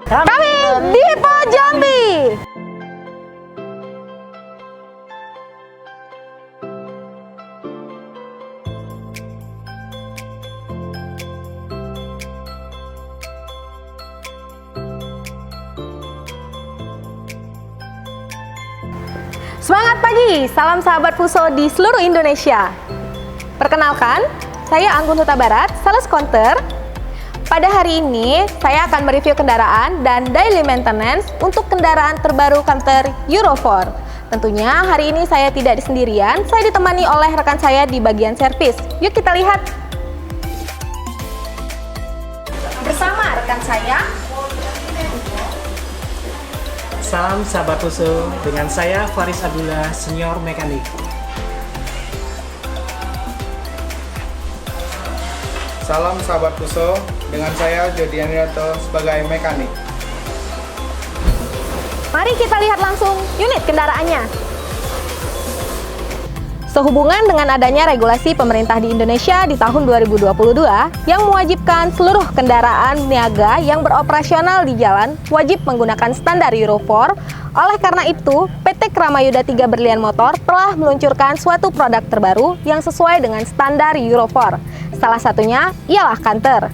Kami Dipo Jambi. Semangat pagi, salam sahabat Fuso di seluruh Indonesia. Perkenalkan, saya Anggun Huta Barat, sales counter. Pada hari ini, saya akan mereview kendaraan dan daily maintenance untuk kendaraan terbaru Canter Euro 4. Tentunya hari ini saya tidak sendirian, saya ditemani oleh rekan saya di bagian servis. Yuk kita lihat. Bersama rekan saya, Salam sahabat Fuso, dengan saya Faris Abdullah, senior mekanik. Salam sahabat Fuso, dengan saya Jody Andrianto sebagai mekanik. mari kita lihat langsung unit kendaraannya. Sehubungan dengan adanya regulasi pemerintah di Indonesia di tahun 2022 yang mewajibkan seluruh kendaraan niaga yang beroperasional di jalan wajib menggunakan standar Euro 4, oleh karena itu PT Kramayuda 3 Berlian Motor telah meluncurkan suatu produk terbaru yang sesuai dengan standar Euro 4. Salah satunya ialah Canter.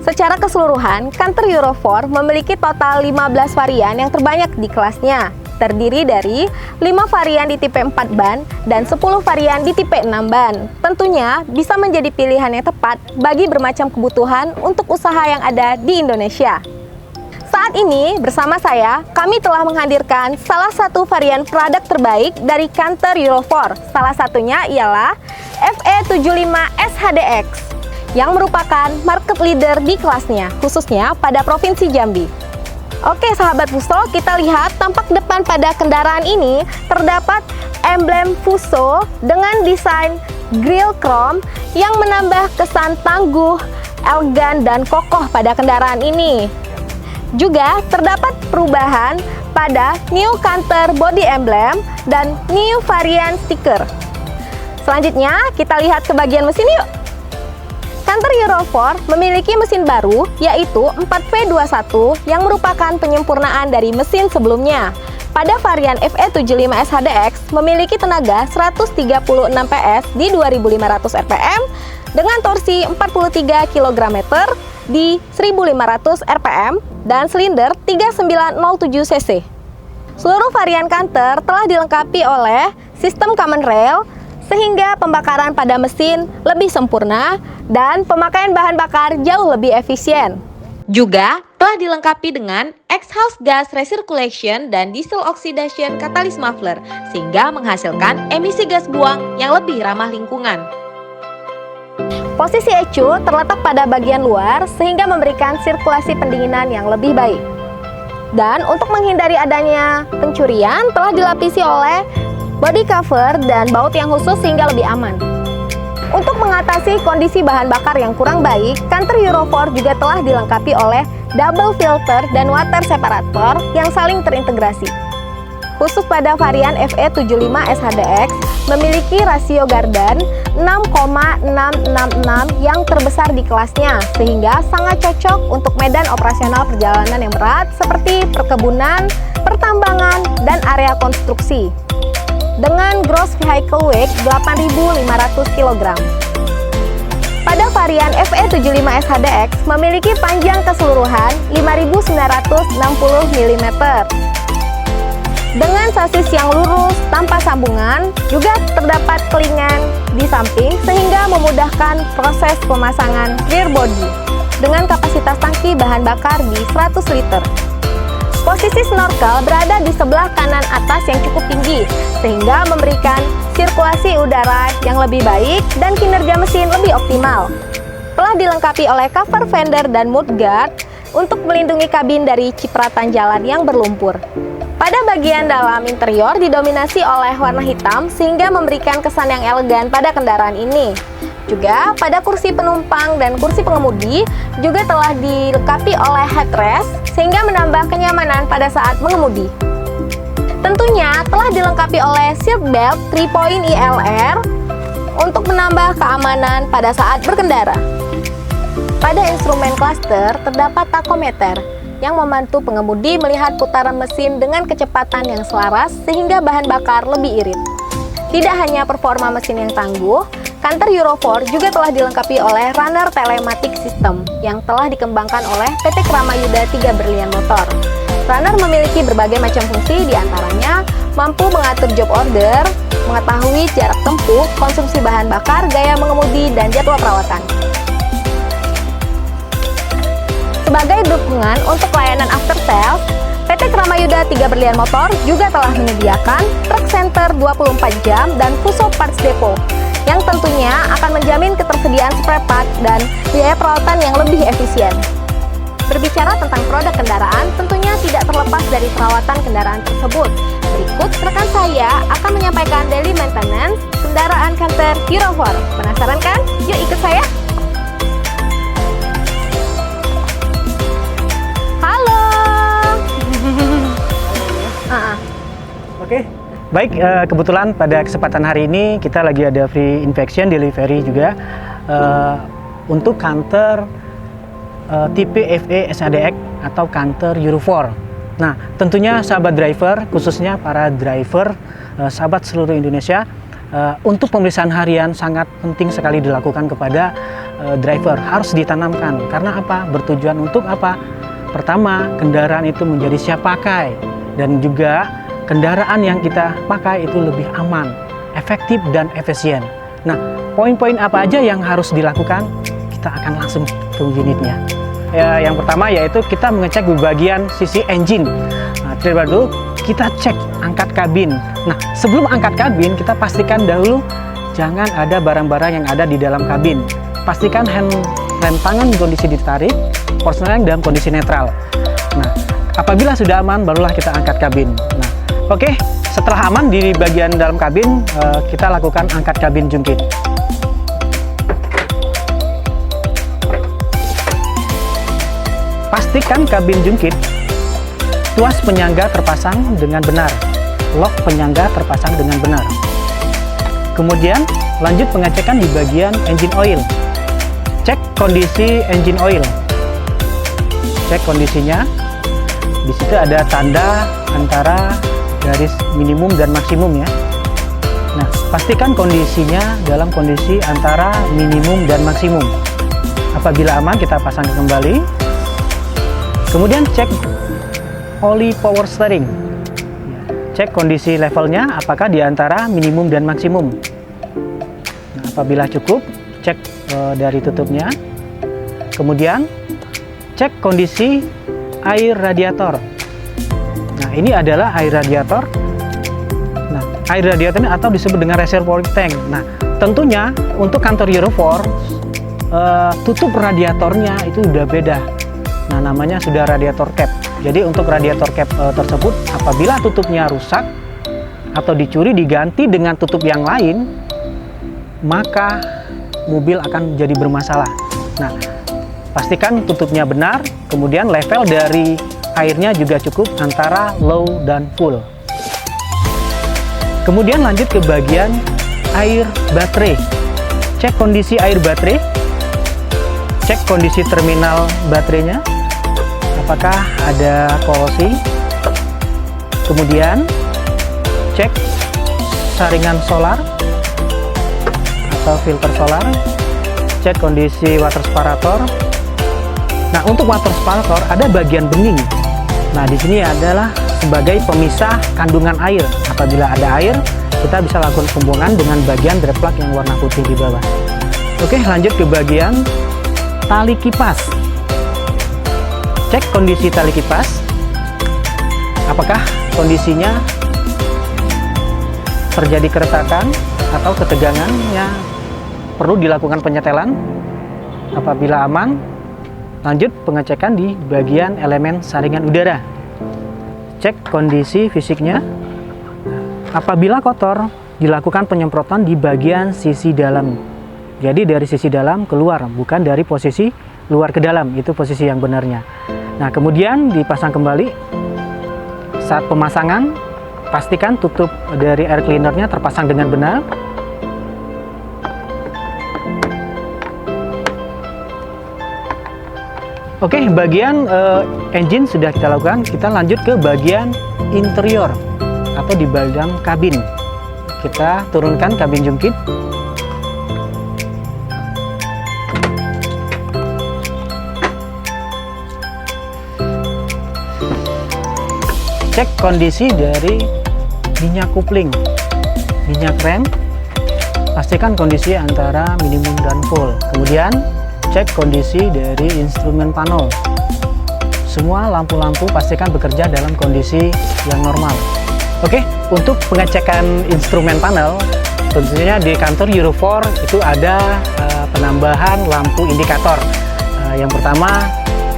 Secara keseluruhan, Canter Euro 4 memiliki total 15 varian yang terbanyak di kelasnya, terdiri dari 5 varian di tipe 4 ban dan 10 varian di tipe 6 ban. Tentunya bisa menjadi pilihan yang tepat bagi bermacam kebutuhan untuk usaha yang ada di Indonesia. Saat ini, bersama saya, kami telah menghadirkan salah satu varian produk terbaik dari Canter Euro 4. Salah satunya ialah FE75 SHDX. Yang merupakan market leader di kelasnya, khususnya pada Provinsi Jambi. Oke sahabat Fuso, kita lihat tampak depan pada kendaraan ini terdapat emblem Fuso dengan desain grill chrome yang menambah kesan tangguh, elegan, dan kokoh pada kendaraan ini. Juga terdapat perubahan pada new Canter body emblem dan new variant stiker. Selanjutnya kita lihat ke bagian mesin yuk. Canter Euro 4 memiliki mesin baru yaitu 4V21 yang merupakan penyempurnaan dari mesin sebelumnya. Pada varian FE75 SHDX memiliki tenaga 136 PS di 2500 rpm dengan torsi 43 kg di 1500 rpm dan silinder 3907 cc. Seluruh varian Canter telah dilengkapi oleh sistem common rail sehingga pembakaran pada mesin lebih sempurna dan pemakaian bahan bakar jauh lebih efisien. Juga telah dilengkapi dengan exhaust gas recirculation dan diesel oxidation catalyst muffler sehingga menghasilkan emisi gas buang yang lebih ramah lingkungan. Posisi ECU terletak pada bagian luar sehingga memberikan sirkulasi pendinginan yang lebih baik. Dan untuk menghindari adanya pencurian telah dilapisi oleh body cover dan baut yang khusus sehingga lebih aman. Untuk mengatasi kondisi bahan bakar yang kurang baik, Canter Euro 4 juga telah dilengkapi oleh double filter dan water separator yang saling terintegrasi. Khusus pada varian FE75 SHDX memiliki rasio gardan 6,666 yang terbesar di kelasnya, sehingga sangat cocok untuk medan operasional perjalanan yang berat seperti perkebunan, pertambangan, dan area konstruksi. Dengan gross vehicle weight 8.500 kg. Pada varian FE75 SHDX memiliki panjang keseluruhan 5.960 mm. Dengan sasis yang lurus tanpa sambungan, juga terdapat kelingan di samping sehingga memudahkan proses pemasangan rear body dengan kapasitas tangki bahan bakar di 100 liter. Posisi snorkel berada di sebelah kanan atas yang cukup tinggi, sehingga memberikan sirkulasi udara yang lebih baik dan kinerja mesin lebih optimal. Telah dilengkapi oleh cover fender dan mudguard untuk melindungi kabin dari cipratan jalan yang berlumpur. Pada bagian dalam interior didominasi oleh warna hitam sehingga memberikan kesan yang elegan pada kendaraan ini. Juga pada kursi penumpang dan kursi pengemudi juga telah dilengkapi oleh headrest sehingga menambah kenyamanan pada saat mengemudi. Tentunya telah dilengkapi oleh seatbelt 3-point ILR untuk menambah keamanan pada saat berkendara. Pada instrumen cluster terdapat tachometer yang membantu pengemudi melihat putaran mesin dengan kecepatan yang selaras sehingga bahan bakar lebih irit. Tidak hanya performa mesin yang tangguh, Canter Euro 4 juga telah dilengkapi oleh runner telematic system yang telah dikembangkan oleh PT Kramayuda 3 Berlian Motor. Runner memiliki berbagai macam fungsi, diantaranya mampu mengatur job order, mengetahui jarak tempuh, konsumsi bahan bakar, gaya mengemudi, dan jadwal perawatan. Sebagai dukungan untuk layanan after sales, PT Kramayuda 3 Berlian Motor juga telah menyediakan truck center 24 jam dan Fuso Parts Depot yang tentunya akan menjamin ketersediaan spare part dan biaya perawatan yang lebih efisien. Berbicara tentang produk kendaraan, tentunya tidak terlepas dari perawatan kendaraan tersebut. Berikut rekan saya akan menyampaikan daily maintenance kendaraan Canter Euro 4. Penasaran kan? Yuk ikut saya! Halo! Oke, baik, kebetulan pada kesempatan hari ini kita lagi ada free inspection delivery juga untuk Canter tipe FE SADX atau Canter Euro 4. Nah, tentunya sahabat driver, khususnya para driver, sahabat seluruh Indonesia, untuk pemeriksaan harian sangat penting sekali dilakukan kepada driver. Harus ditanamkan, karena apa? Bertujuan untuk apa? Pertama, kendaraan itu menjadi siap pakai, dan juga kendaraan yang kita pakai itu lebih aman, efektif, dan efisien. Nah, poin-poin apa aja yang harus dilakukan? Kita akan langsung ke unitnya. Ya, yang pertama yaitu kita mengecek di bagian sisi engine. Nah, terlebih dahulu kita cek angkat kabin. Nah, sebelum angkat kabin kita pastikan dahulu jangan ada barang-barang yang ada di dalam kabin. Pastikan rem tangan kondisi ditarik, porselein dalam kondisi netral. Nah, apabila sudah aman barulah kita angkat kabin. Nah, oke, setelah aman di bagian dalam kabin, kita lakukan angkat kabin jungkit. Pastikan kabin jungkit, tuas penyangga terpasang dengan benar, lock penyangga terpasang dengan benar. Kemudian lanjut pengecekan di bagian engine oil. Cek kondisi engine oil. Cek kondisinya. Di situ ada tanda antara garis minimum dan maksimum ya. Nah, pastikan kondisinya dalam kondisi antara minimum dan maksimum. Apabila aman kita pasang kembali. Kemudian cek oli power steering. Cek kondisi levelnya apakah di antara minimum dan maksimum. Nah, apabila cukup, cek dari tutupnya. Kemudian cek kondisi air radiator. Nah, ini adalah air radiator. Nah, air radiator ini atau disebut dengan reservoir tank. Nah, tentunya untuk Canter Euro 4 tutup radiatornya itu udah beda. Nah, namanya sudah radiator cap. Jadi untuk radiator cap tersebut apabila tutupnya rusak atau dicuri diganti dengan tutup yang lain, maka mobil akan jadi bermasalah. Nah, pastikan tutupnya benar, kemudian level dari airnya juga cukup antara low dan full. Kemudian lanjut ke bagian air baterai. Cek kondisi air baterai. Cek kondisi terminal baterainya. Apakah ada korosi. Kemudian cek saringan solar atau filter solar. Cek kondisi water separator. Nah, untuk water separator ada bagian bening. Nah, di sini adalah sebagai pemisah kandungan air. Apabila ada air, kita bisa lakukan pembuangan dengan bagian drain plug yang warna putih di bawah. Oke, lanjut ke bagian tali kipas. Cek kondisi tali kipas. Apakah kondisinya terjadi keretakan atau ketegangannya perlu dilakukan penyetelan. Apabila aman, lanjut pengecekan di bagian elemen saringan udara. Cek kondisi fisiknya. Apabila kotor, dilakukan penyemprotan di bagian sisi dalam. Jadi dari sisi dalam keluar, bukan dari posisi luar ke dalam, itu posisi yang benarnya. Nah, kemudian dipasang kembali. Saat pemasangan, Pastikan tutup dari air cleanernya terpasang dengan benar. Oke, bagian engine sudah kita lakukan. Kita lanjut ke bagian interior atau di dalam kabin. Kita turunkan kabin jungkit. Cek kondisi dari minyak kupling, minyak rem, pastikan kondisi antara minimum dan full. Kemudian cek kondisi dari instrumen panel. Semua lampu-lampu pastikan bekerja dalam kondisi yang normal. Oke, untuk pengecekan instrumen panel, tentunya di kantor Euro 4 itu ada penambahan lampu indikator. Yang pertama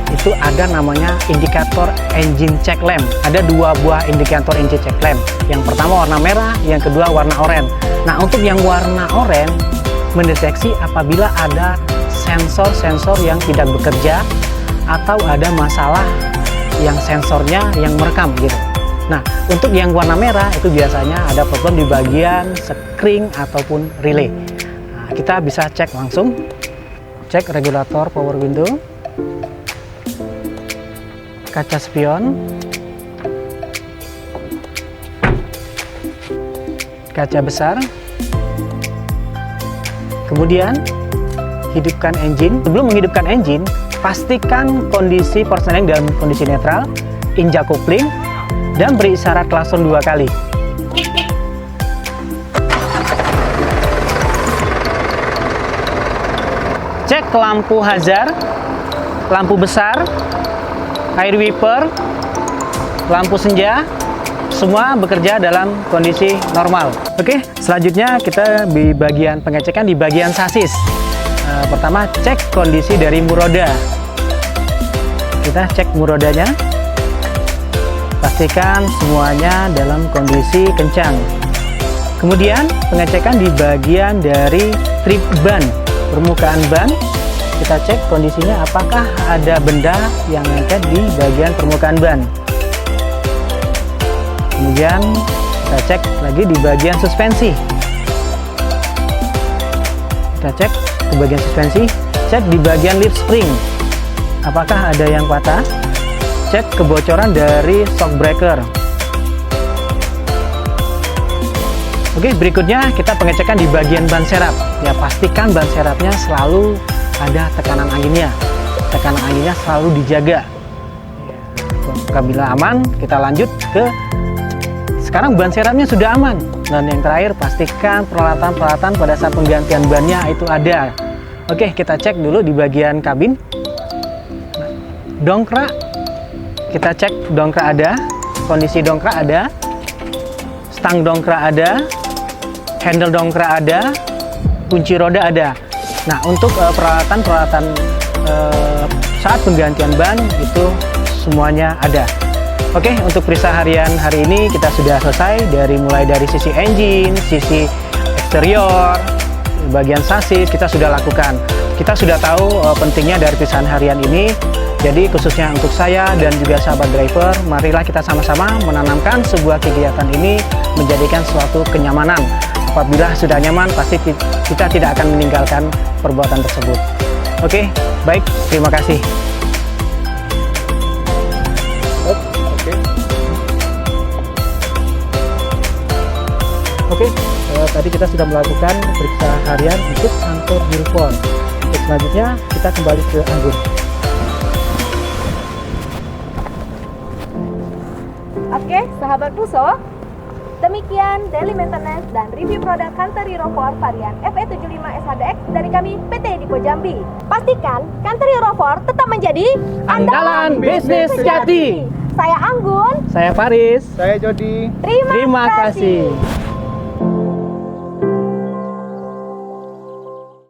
itu ada namanya indikator engine check lamp. Ada dua buah indikator engine check lamp. Yang pertama warna merah, yang kedua warna oranye. Nah, untuk yang warna oranye mendeteksi apabila ada sensor-sensor yang tidak bekerja atau ada masalah yang sensornya yang merekam gitu. Nah, untuk yang warna merah itu biasanya ada problem di bagian spring ataupun relay. Nah, kita bisa cek langsung. Cek regulator power window, kaca spion, kaca besar, kemudian hidupkan engine. Sebelum menghidupkan engine, pastikan kondisi persneling dalam kondisi netral, injak kopling, dan beri isyarat klakson 2 kali. Cek lampu hazard, lampu besar, air wiper, lampu senja, semua bekerja dalam kondisi normal. Oke, selanjutnya kita di bagian pengecekan di bagian sasis. Pertama, cek kondisi dari mur roda. Kita cek mur rodanya, pastikan semuanya dalam kondisi kencang. Kemudian pengecekan di bagian dari strip ban, permukaan ban. Kita cek kondisinya apakah ada benda yang lengket di bagian permukaan ban. Kemudian kita cek lagi di bagian suspensi. Kita cek di bagian suspensi, cek di bagian lip spring. Apakah ada yang patah? Cek kebocoran dari shock breaker. Oke, berikutnya kita pengecekan di bagian ban serap. Ya, pastikan ban serapnya selalu ada tekanan anginnya. Tekanan anginnya selalu dijaga. Apabila aman, kita lanjut ke sekarang ban serapnya sudah aman. Dan yang terakhir, pastikan peralatan-peralatan pada saat penggantian bannya itu ada. Oke, kita cek dulu di bagian kabin. Dongkrak, kita cek dongkrak ada, kondisi dongkrak ada, stang dongkrak ada, handle dongkrak ada, kunci roda ada. Nah, untuk peralatan-peralatan saat penggantian ban itu semuanya ada. Oke, untuk periksa harian hari ini kita sudah selesai mulai dari sisi engine, sisi eksterior, bagian sasis kita sudah lakukan. Kita sudah tahu pentingnya dari periksaan harian ini. Jadi khususnya untuk saya dan juga sahabat driver, marilah kita sama-sama menanamkan sebuah kegiatan ini menjadikan suatu kenyamanan. Apabila sudah nyaman, pasti kita tidak akan meninggalkan perbuatan tersebut. Oke, baik, terima kasih. Oke, tadi kita sudah melakukan periksa harian untuk kantor Euro 4. Untuk selanjutnya kita kembali ke Anggun. Oke, sahabat Puso, demikian daily maintenance dan review produk kantor Euro 4 varian FE75 SHDX dari kami PT Dipo Jambi. Pastikan kantor Euro 4 tetap menjadi Andalan bisnis sejati. Saya Anggun. Saya Faris. Saya Jody. Terima kasih.